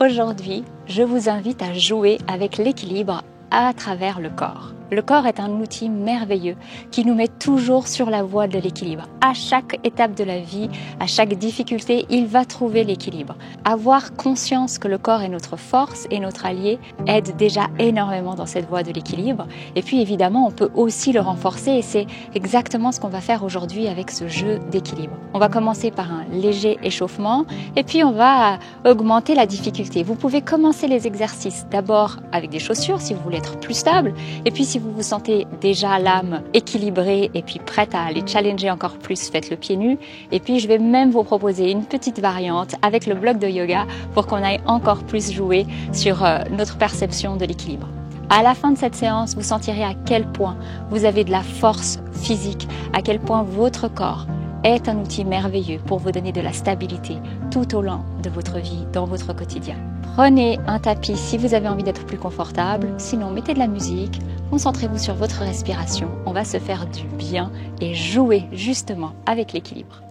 Aujourd'hui, je vous invite à jouer avec l'équilibre à travers le corps. Le corps est un outil merveilleux qui nous met toujours sur la voie de l'équilibre. À chaque étape de la vie, à chaque difficulté, il va trouver l'équilibre. Avoir conscience que le corps est notre force et notre allié aide déjà énormément dans cette voie de l'équilibre. Et puis évidemment, on peut aussi le renforcer et c'est exactement ce qu'on va faire aujourd'hui avec ce jeu d'équilibre. On va commencer par un léger échauffement et puis on va augmenter la difficulté. Vous pouvez commencer les exercices d'abord avec des chaussures si vous voulez être plus stable et puis si vous vous sentez déjà l'âme équilibrée et puis prête à aller challenger encore plus, faites le pied nu. Et puis je vais même vous proposer une petite variante avec le bloc de yoga pour qu'on aille encore plus jouer sur notre perception de l'équilibre. À la fin de cette séance, vous sentirez à quel point vous avez de la force physique, à quel point votre corps est un outil merveilleux pour vous donner de la stabilité tout au long de votre vie, dans votre quotidien. Prenez un tapis si vous avez envie d'être plus confortable, sinon mettez de la musique, concentrez-vous sur votre respiration, on va se faire du bien et jouer justement avec l'équilibre.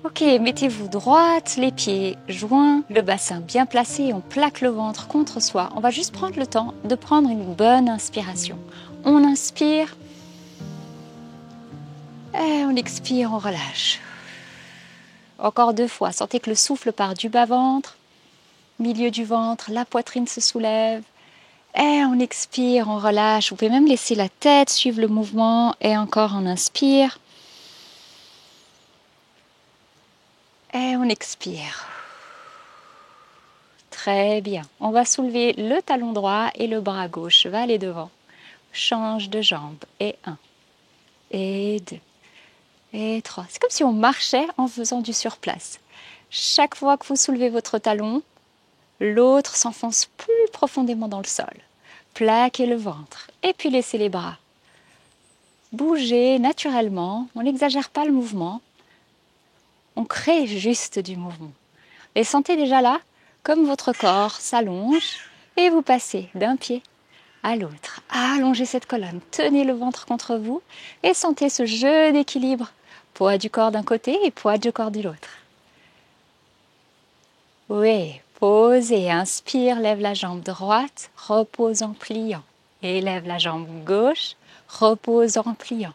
Ok, mettez-vous droite, les pieds joints, le bassin bien placé, on plaque le ventre contre soi. On va juste prendre le temps de prendre une bonne inspiration. On inspire et on expire, on relâche. Encore 2 fois, sentez que le souffle part du bas-ventre, milieu du ventre, la poitrine se soulève. Et on expire, on relâche. Vous pouvez même laisser la tête suivre le mouvement. Et encore, on inspire. Et on expire. Très bien. On va soulever le talon droit et le bras gauche va aller devant. Change de jambe. Et 1, et 2, et 3. C'est comme si on marchait en faisant du surplace. Chaque fois que vous soulevez votre talon, l'autre s'enfonce plus profondément dans le sol. Plaquez le ventre et puis laissez les bras. Bougez naturellement, on n'exagère pas le mouvement. On crée juste du mouvement. Et sentez déjà là, comme votre corps s'allonge et vous passez d'un pied à l'autre. Allongez cette colonne, tenez le ventre contre vous et sentez ce jeu d'équilibre. Poids du corps d'un côté et poids du corps de l'autre. Oui, posez, inspire, lève la jambe droite, repose en pliant. Et lève la jambe gauche, repose en pliant.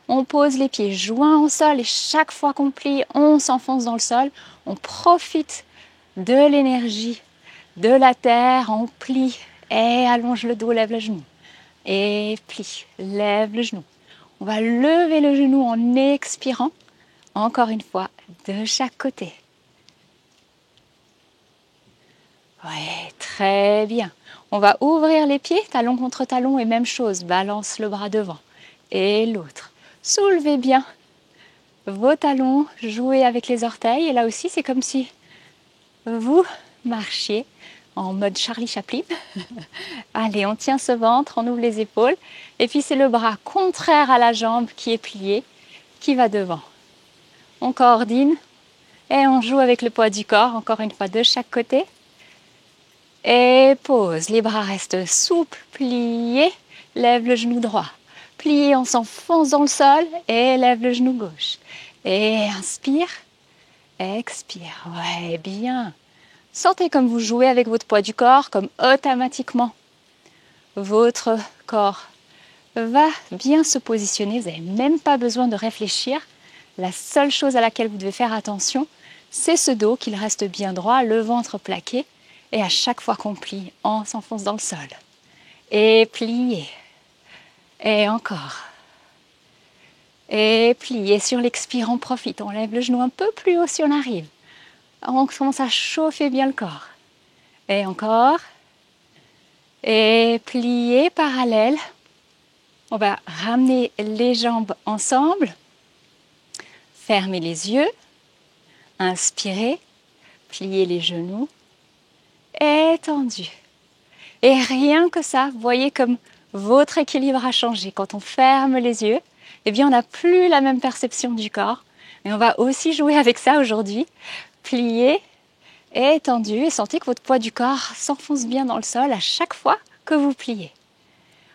On pose les pieds joints au sol et chaque fois qu'on plie, on s'enfonce dans le sol. On profite de l'énergie de la terre, on plie et allonge le dos, lève le genou. Et plie, lève le genou. On va lever le genou en expirant, encore une fois, de chaque côté. Ouais, très bien. On va ouvrir les pieds, talon contre talon et même chose, balance le bras devant et l'autre. Soulevez bien vos talons, jouez avec les orteils et là aussi c'est comme si vous marchiez en mode Charlie Chaplin. Allez, on tient ce ventre, on ouvre les épaules et puis c'est le bras contraire à la jambe qui est plié, qui va devant. On coordonne et on joue avec le poids du corps, encore une fois de chaque côté. Et pose, les bras restent souples, pliés, lève le genou droit. Plié, on s'enfonce dans le sol et lève le genou gauche. Et inspire, expire, ouais, bien. Sentez comme vous jouez avec votre poids du corps, comme automatiquement votre corps va bien se positionner. Vous n'avez même pas besoin de réfléchir. La seule chose à laquelle vous devez faire attention, c'est ce dos, qu'il reste bien droit, le ventre plaqué. Et à chaque fois qu'on plie, on s'enfonce dans le sol. Et plier. Et encore. Et plier. Sur l'expire, on profite. On lève le genou un peu plus haut si on arrive. On commence à chauffer bien le corps. Et encore. Et plier parallèle. On va ramener les jambes ensemble. Fermez les yeux. Inspirez. Pliez les genoux. Étendu. Et rien que ça, vous voyez comme votre équilibre a changé. Quand on ferme les yeux, eh bien on n'a plus la même perception du corps. Mais on va aussi jouer avec ça aujourd'hui. Plier, étendu et sentez que votre poids du corps s'enfonce bien dans le sol à chaque fois que vous pliez.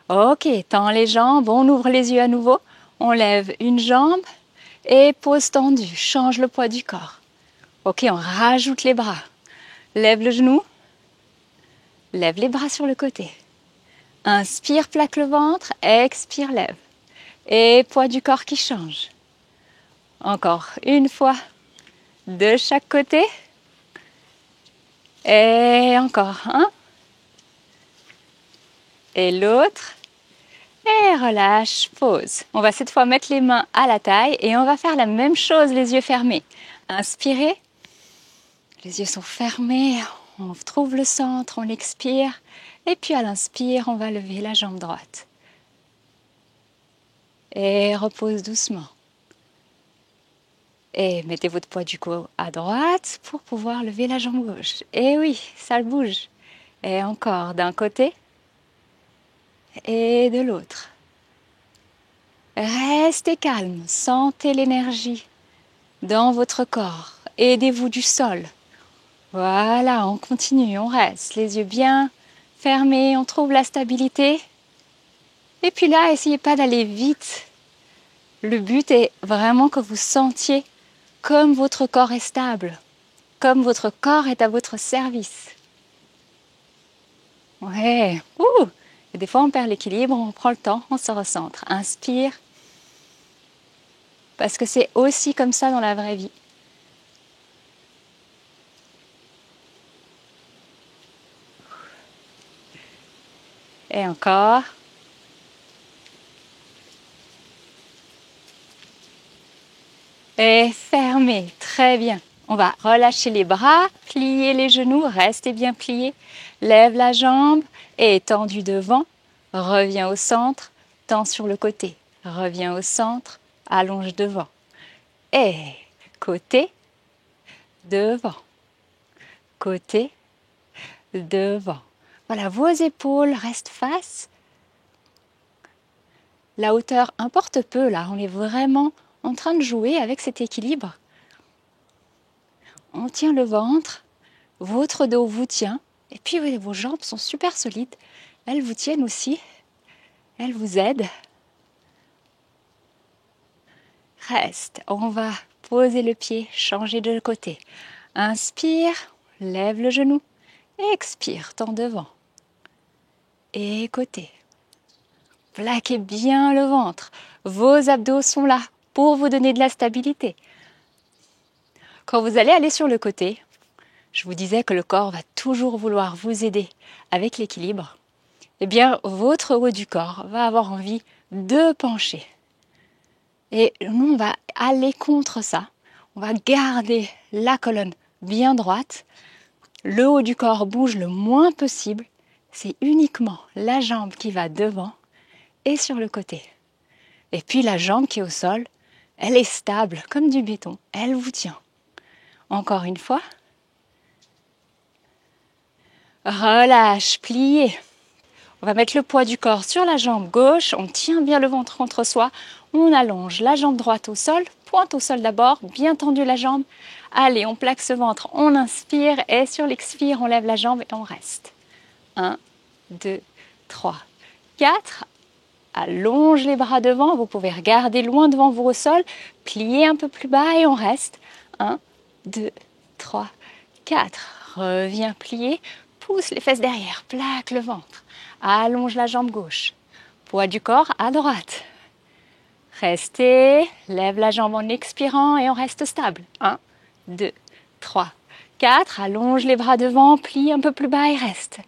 Ok, tend les jambes, on ouvre les yeux à nouveau. On lève une jambe et pose tendue, change le poids du corps. Ok, on rajoute les bras. Lève le genou. Lève les bras sur le côté. Inspire, plaque le ventre. Expire, lève. Et poids du corps qui change. Encore une fois. De chaque côté. Et encore un. Et l'autre. Et relâche, pause. On va cette fois mettre les mains à la taille et on va faire la même chose, les yeux fermés. Inspirez. Les yeux sont fermés. On trouve le centre, on expire. Et puis à l'inspire, on va lever la jambe droite. Et repose doucement. Et mettez votre poids du cou à droite pour pouvoir lever la jambe gauche. Et oui, ça bouge. Et encore d'un côté et de l'autre. Restez calme, sentez l'énergie dans votre corps. Aidez-vous du sol. Voilà, on continue, on reste. Les yeux bien fermés, on trouve la stabilité. Et puis là, essayez pas d'aller vite. Le but est vraiment que vous sentiez comme votre corps est stable, comme votre corps est à votre service. Ouais, et des fois on perd l'équilibre, on prend le temps, on se recentre. Inspire, parce que c'est aussi comme ça dans la vraie vie. Et encore. Et fermez, très bien. On va relâcher les bras, plier les genoux, restez bien pliés. Lève la jambe et étendu devant. Reviens au centre, tends sur le côté. Reviens au centre, allonge devant. Et côté, devant. Côté, devant. Voilà, vos épaules restent face. La hauteur importe peu, là, on est vraiment en train de jouer avec cet équilibre. On tient le ventre, votre dos vous tient, et puis vos jambes sont super solides. Elles vous tiennent aussi, elles vous aident. Reste, on va poser le pied, changer de côté. Inspire, lève le genou, expire, tends devant. Et côté. Plaquez bien le ventre, vos abdos sont là pour vous donner de la stabilité. Quand vous allez aller sur le côté, je vous disais que le corps va toujours vouloir vous aider avec l'équilibre. Eh bien, votre haut du corps va avoir envie de pencher. Et nous, on va aller contre ça. On va garder la colonne bien droite. Le haut du corps bouge le moins possible. C'est uniquement la jambe qui va devant et sur le côté. Et puis la jambe qui est au sol, elle est stable comme du béton. Elle vous tient. Encore une fois. Relâche, pliez. On va mettre le poids du corps sur la jambe gauche. On tient bien le ventre contre soi. On allonge la jambe droite au sol. Pointe au sol d'abord. Bien tendue la jambe. Allez, on plaque ce ventre. On inspire. Et sur l'expire, on lève la jambe et on reste. 1, 2, 3, 4. Allonge les bras devant. Vous pouvez regarder loin devant vous au sol. Pliez un peu plus bas et on reste. 1, 2, 3, 4. Reviens plier. Pousse les fesses derrière. Plaque le ventre. Allonge la jambe gauche. Poids du corps à droite. Restez. Lève la jambe en expirant et on reste stable. 1, 2, 3, 4. Allonge les bras devant. Plie un peu plus bas et reste.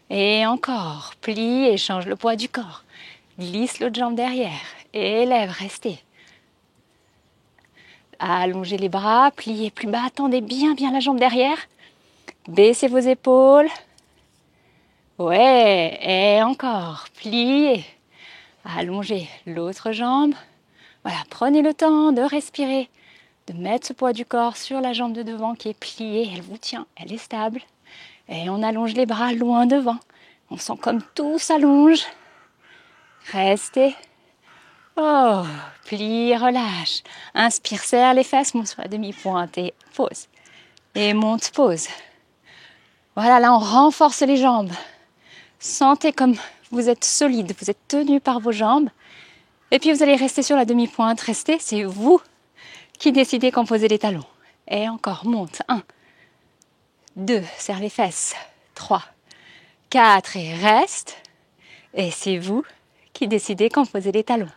Et encore. Plie et change le poids du corps. Glisse l'autre jambe derrière. Et lève. Restez. Allongez les bras. Pliez plus bas. Tendez bien la jambe derrière. Baissez vos épaules. Ouais, et encore, pliez. Allongez l'autre jambe. Voilà, prenez le temps de respirer, de mettre ce poids du corps sur la jambe de devant qui est pliée. Elle vous tient, elle est stable. Et on allonge les bras loin devant. On sent comme tout s'allonge. Restez. Oh, plie, relâche. Inspire, serre les fesses, monte sur la demi-pointe et pause. Et monte, pause. Voilà, là on renforce les jambes. Sentez comme vous êtes solide, vous êtes tenu par vos jambes. Et puis vous allez rester sur la demi-pointe. Restez, c'est vous qui décidez quand posez les talons. Et encore, monte. 1, 2, serre les fesses. 3, 4 et reste. Et c'est vous qui décidez quand poser les talons.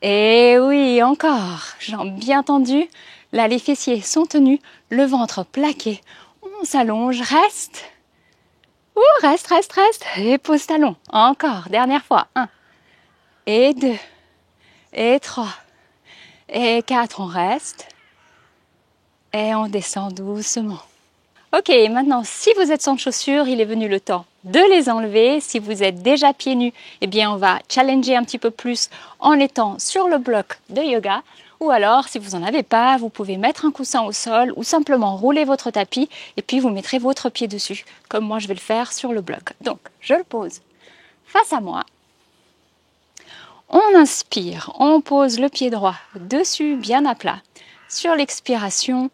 Et oui, encore. Jambes bien tendues. Là, les fessiers sont tenus. Le ventre plaqué. On s'allonge. Reste. Reste. Et pose talons. Encore. Dernière fois. 1. Et 2. Et 3. Et 4. On reste. Et on descend doucement. Ok, maintenant, si vous êtes sans chaussures, il est venu le temps de les enlever. Si vous êtes déjà pieds nus, eh bien, on va challenger un petit peu plus en étant sur le bloc de yoga. Ou alors, si vous n'en avez pas, vous pouvez mettre un coussin au sol ou simplement rouler votre tapis et puis vous mettrez votre pied dessus, comme moi je vais le faire sur le bloc. Donc, je le pose face à moi. On inspire, on pose le pied droit dessus, bien à plat. Sur l'expiration,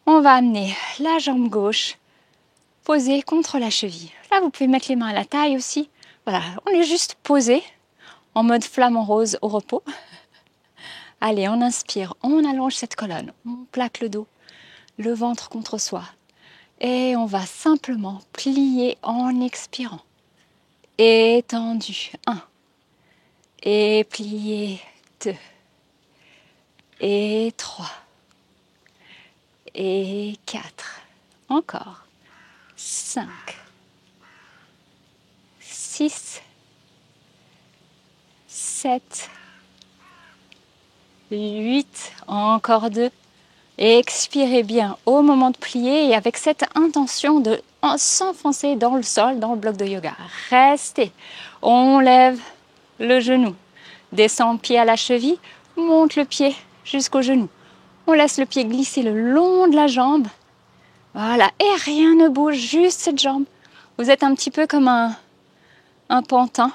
on va amener la jambe gauche posée contre la cheville. Là, vous pouvez mettre les mains à la taille aussi. Voilà, on est juste posé en mode flamant rose au repos. Allez, on inspire, on allonge cette colonne, on plaque le dos, le ventre contre soi. Et on va simplement plier en expirant. Étendu, 1. Et plié, 2. Et 3. Et 4. Encore. 5. 6. 7. 8. Encore 2. Expirez bien au moment de plier et avec cette intention de s'enfoncer dans le sol, dans le bloc de yoga. Restez. On lève le genou. Descend pied à la cheville. Monte le pied jusqu'au genou. On laisse le pied glisser le long de la jambe. Voilà. Et rien ne bouge, juste cette jambe. Vous êtes un petit peu comme un pantin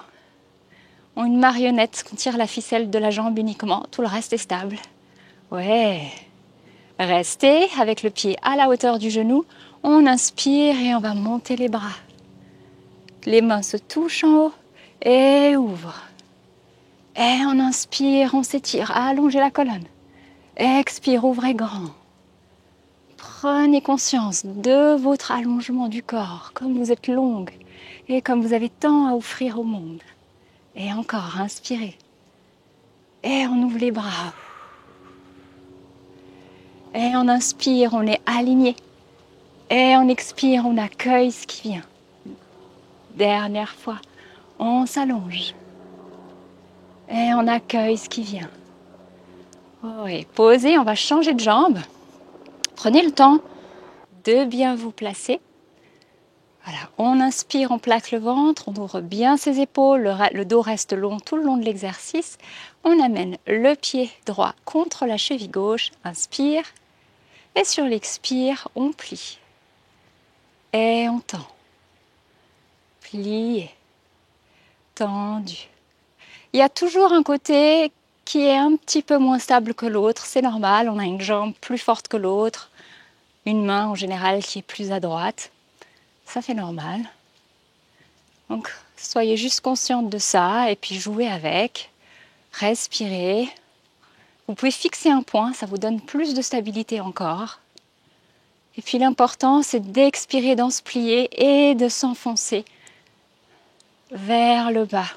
ou une marionnette qu'on tire la ficelle de la jambe uniquement. Tout le reste est stable. Ouais. Restez avec le pied à la hauteur du genou. On inspire et on va monter les bras. Les mains se touchent en haut et ouvrent. Et on inspire, on s'étire, allongez la colonne. Expire, ouvrez grand. Prenez conscience de votre allongement du corps, comme vous êtes longue et comme vous avez tant à offrir au monde. Et encore, inspirez. Et on ouvre les bras. Et on inspire, on est aligné. Et on expire, on accueille ce qui vient. Dernière fois, on s'allonge. Et on accueille ce qui vient. Oui, posez, on va changer de jambe. Prenez le temps de bien vous placer. Voilà, on inspire, on plaque le ventre, on ouvre bien ses épaules, le dos reste long tout le long de l'exercice. On amène le pied droit contre la cheville gauche, inspire. Et sur l'expire, on plie. Et on tend. Plié. Tendu. Il y a toujours un côté qui est un petit peu moins stable que l'autre. C'est normal, on a une jambe plus forte que l'autre. Une main en général qui est plus à droite. Ça fait normal. Donc, soyez juste consciente de ça et puis jouez avec. Respirez. Vous pouvez fixer un point, ça vous donne plus de stabilité encore. Et puis l'important, c'est d'expirer dans ce plié et de s'enfoncer vers le bas,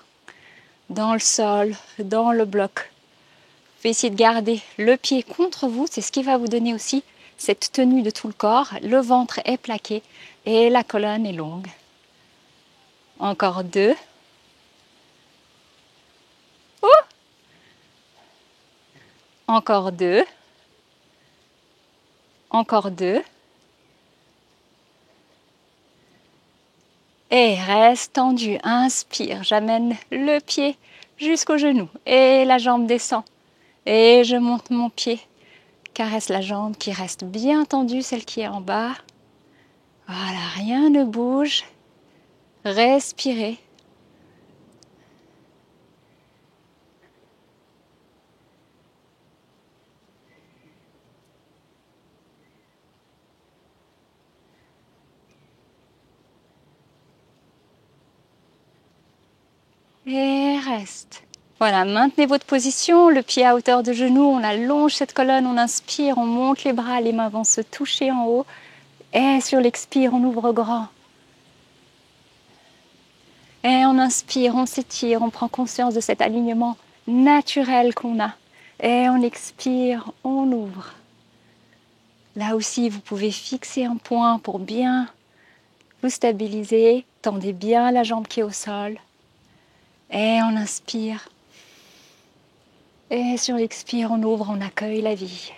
dans le sol, dans le bloc. Vous pouvez essayer de garder le pied contre vous, c'est ce qui va vous donner aussi cette tenue de tout le corps. Le ventre est plaqué et la colonne est longue. Encore 2. Encore 2. Encore 2. Et reste tendu. Inspire. J'amène le pied jusqu'au genou. Et la jambe descend. Et je monte mon pied. Caresse la jambe qui reste bien tendue, celle qui est en bas. Voilà, rien ne bouge. Respirez. Et reste. Voilà, maintenez votre position, le pied à hauteur de genou, on allonge cette colonne, on inspire, on monte les bras, les mains vont se toucher en haut. Et sur l'expire, on ouvre grand. Et on inspire, on s'étire, on prend conscience de cet alignement naturel qu'on a. Et on expire, on ouvre. Là aussi, vous pouvez fixer un point pour bien vous stabiliser. Tendez bien la jambe qui est au sol. Et on inspire. Et sur l'expire, on ouvre, on accueille la vie.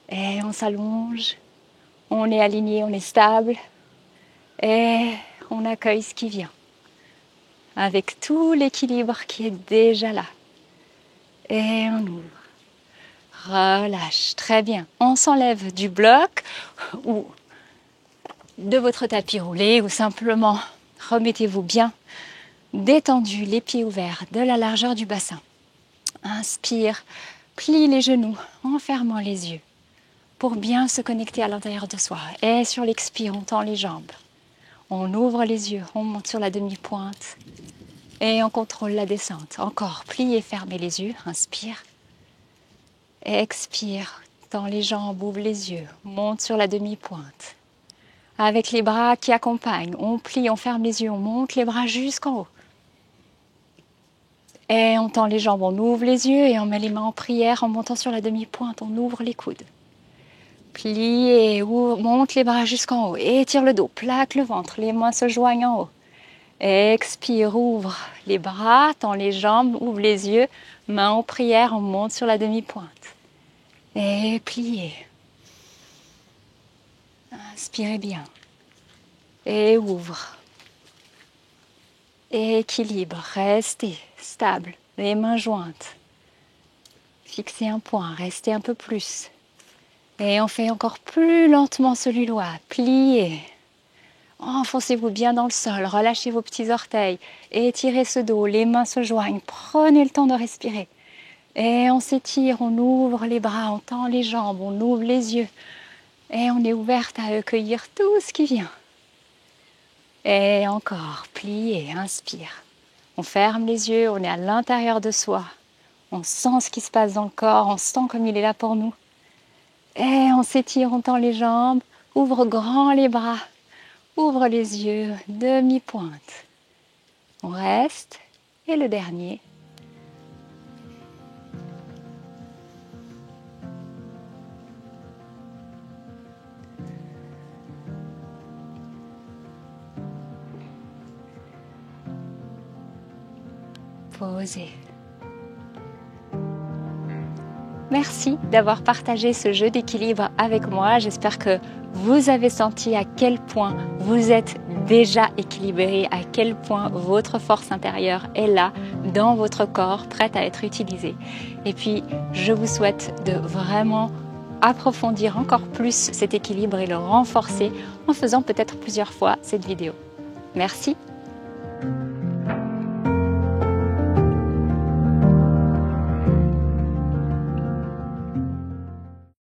Et on s'allonge. On est aligné, on est stable. Et on accueille ce qui vient. Avec tout l'équilibre qui est déjà là. Et on ouvre. Relâche, très bien. On s'enlève du bloc ou de votre tapis roulé ou simplement remettez-vous bien détendu, les pieds ouverts, de la largeur du bassin. Inspire, plie les genoux en fermant les yeux pour bien se connecter à l'intérieur de soi. Et sur l'expire, on tend les jambes. On ouvre les yeux, on monte sur la demi-pointe et on contrôle la descente. Encore, pliez, fermez les yeux, inspire. Expire, tend les jambes, ouvre les yeux, monte sur la demi-pointe. Avec les bras qui accompagnent, on plie, on ferme les yeux, on monte les bras jusqu'en haut. Et on tend les jambes, on ouvre les yeux et on met les mains en prière en montant sur la demi-pointe, on ouvre les coudes. Plie, ouvre, monte les bras jusqu'en haut, étire le dos, plaque le ventre, les mains se joignent en haut. Expire, ouvre les bras, tend les jambes, ouvre les yeux, mains en prière, on monte sur la demi-pointe. Et pliez. Inspirez bien. Et ouvre. Équilibre, restez stable, les mains jointes. Fixez un point, restez un peu plus. Et on fait encore plus lentement celui-là. Pliez. Enfoncez-vous bien dans le sol, relâchez vos petits orteils. Étirez ce dos, les mains se joignent. Prenez le temps de respirer. Et on s'étire, on ouvre les bras, on tend les jambes, on ouvre les yeux. Et on est ouverte à accueillir tout ce qui vient. Et encore, pliez, inspire. On ferme les yeux, on est à l'intérieur de soi. On sent ce qui se passe dans le corps, on sent comme il est là pour nous. Et on s'étire, on tend les jambes, ouvre grand les bras, ouvre les yeux, demi-pointe. On reste, et le dernier. Posez. Merci d'avoir partagé ce jeu d'équilibre avec moi. J'espère que vous avez senti à quel point vous êtes déjà équilibré, à quel point votre force intérieure est là, dans votre corps, prête à être utilisée. Et puis, je vous souhaite de vraiment approfondir encore plus cet équilibre et le renforcer en faisant peut-être plusieurs fois cette vidéo. Merci.